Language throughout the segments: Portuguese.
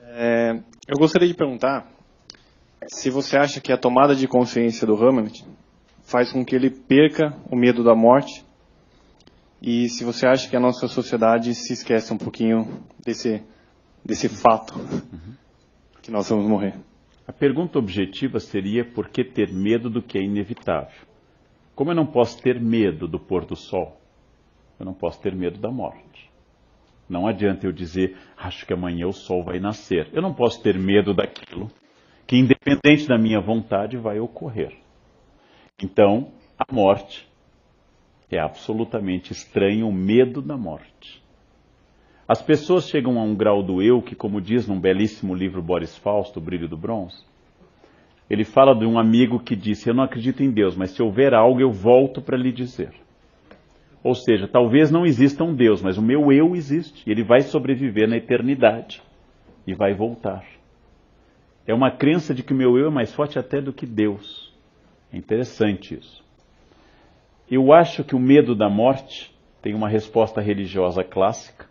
Eu gostaria de perguntar se você acha que a tomada de consciência do Hamlet faz com que ele perca o medo da morte e se você acha que a nossa sociedade se esquece um pouquinho desse fato que nós vamos morrer. A pergunta objetiva seria por que ter medo do que é inevitável? Como eu não posso ter medo do pôr do sol, eu não posso ter medo da morte. Não adianta eu dizer, acho que amanhã o sol vai nascer. Eu não posso ter medo daquilo que, independente da minha vontade, vai ocorrer. Então, a morte é absolutamente estranha, o medo da morte. As pessoas chegam a um grau do eu que, como diz num belíssimo livro Boris Fausto, O Brilho do Bronze, ele fala de um amigo que disse, eu não acredito em Deus, mas se houver algo eu volto para lhe dizer. Ou seja, talvez não exista um Deus, mas o meu eu existe. E ele vai sobreviver na eternidade e vai voltar. É uma crença de que o meu eu é mais forte até do que Deus. É interessante isso. Eu acho que o medo da morte tem uma resposta religiosa clássica.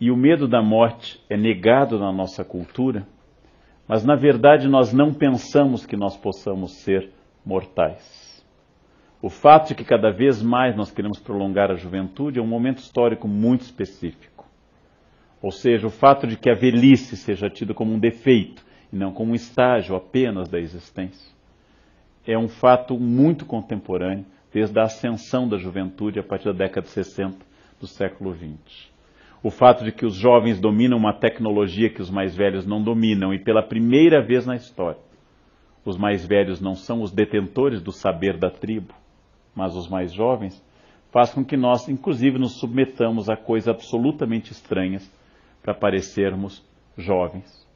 E o medo da morte é negado na nossa cultura. Mas, na verdade, nós não pensamos que nós possamos ser mortais. O fato de que cada vez mais nós queremos prolongar a juventude é um momento histórico muito específico. Ou seja, o fato de que a velhice seja tida como um defeito e não como um estágio apenas da existência, é um fato muito contemporâneo, desde a ascensão da juventude a partir da década de 60 do século XX. O fato de que os jovens dominam uma tecnologia que os mais velhos não dominam, e pela primeira vez na história, os mais velhos não são os detentores do saber da tribo, mas os mais jovens, faz com que nós, inclusive, nos submetamos a coisas absolutamente estranhas para parecermos jovens.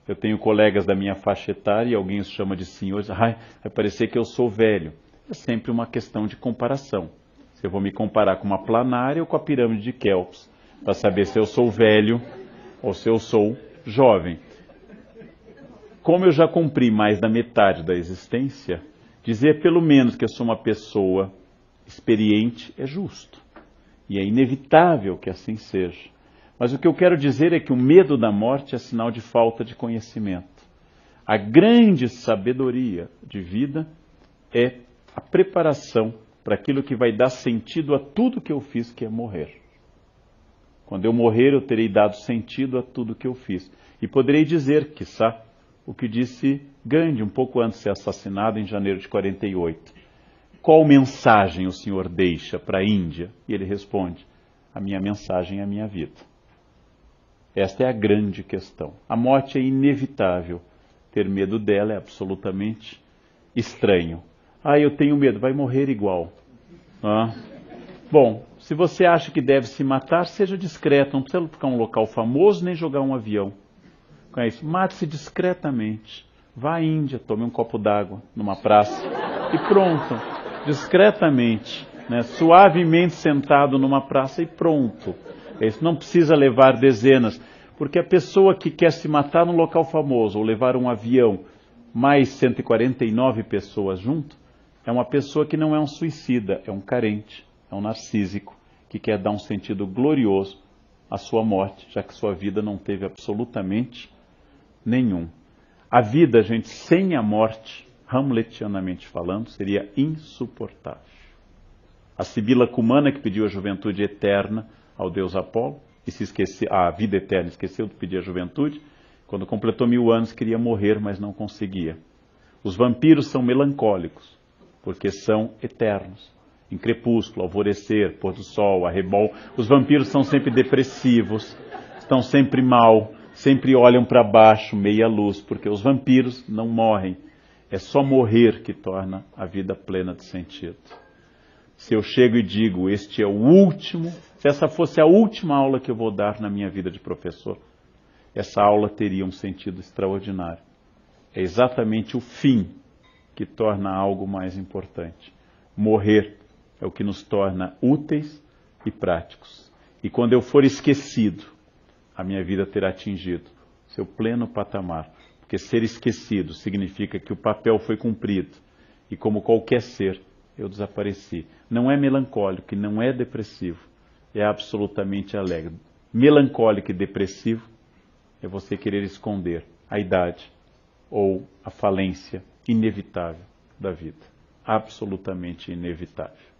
Eu tenho colegas da minha faixa etária e alguém os chama de senhores, vai parecer que eu sou velho. É sempre uma questão de comparação. Se eu vou me comparar com uma planária ou com a pirâmide de Kelps, para saber se eu sou velho ou se eu sou jovem. Como eu já cumpri mais da metade da existência, dizer pelo menos que eu sou uma pessoa experiente é justo. E é inevitável que assim seja. Mas o que eu quero dizer é que o medo da morte é sinal de falta de conhecimento. A grande sabedoria de vida é a preparação para aquilo que vai dar sentido a tudo que eu fiz, que é morrer. Quando eu morrer, eu terei dado sentido a tudo que eu fiz. E poderei dizer, quiçá, o que disse Gandhi, um pouco antes de ser assassinado, em janeiro de 48. Qual mensagem o senhor deixa para a Índia? E ele responde, a minha mensagem é a minha vida. Esta é a grande questão. A morte é inevitável. Ter medo dela é absolutamente estranho. Eu tenho medo, vai morrer igual. Bom, se você acha que deve se matar, seja discreto, não precisa ficar em um local famoso nem jogar um avião. Mate-se discretamente. Vá à Índia, tome um copo d'água numa praça e pronto. Discretamente, suavemente sentado numa praça e pronto. Não precisa levar dezenas, porque a pessoa que quer se matar num local famoso ou levar um avião, mais 149 pessoas junto, é uma pessoa que não é um suicida, é um carente, é um narcísico, que quer dar um sentido glorioso à sua morte, já que sua vida não teve absolutamente nenhum. A vida, gente, sem a morte, hamletianamente falando, seria insuportável. A Sibila Cumana, que pediu a juventude eterna ao deus Apolo, e se esqueceu, a vida eterna, esqueceu de pedir a juventude, quando completou 1000 anos queria morrer, mas não conseguia. Os vampiros são melancólicos, porque são eternos. Em crepúsculo, alvorecer, pôr do sol, arrebol, os vampiros são sempre depressivos, estão sempre mal, sempre olham para baixo, meia luz, porque os vampiros não morrem. É só morrer que torna a vida plena de sentido. Se eu chego e digo, este é o último, se essa fosse a última aula que eu vou dar na minha vida de professor, essa aula teria um sentido extraordinário. É exatamente o fim que torna algo mais importante. Morrer é o que nos torna úteis e práticos. E quando eu for esquecido, a minha vida terá atingido seu pleno patamar. Porque ser esquecido significa que o papel foi cumprido. E como qualquer ser, eu desapareci. Não é melancólico e não é depressivo. É absolutamente alegre. Melancólico e depressivo é você querer esconder a idade ou a falência inevitável da vida. Absolutamente inevitável.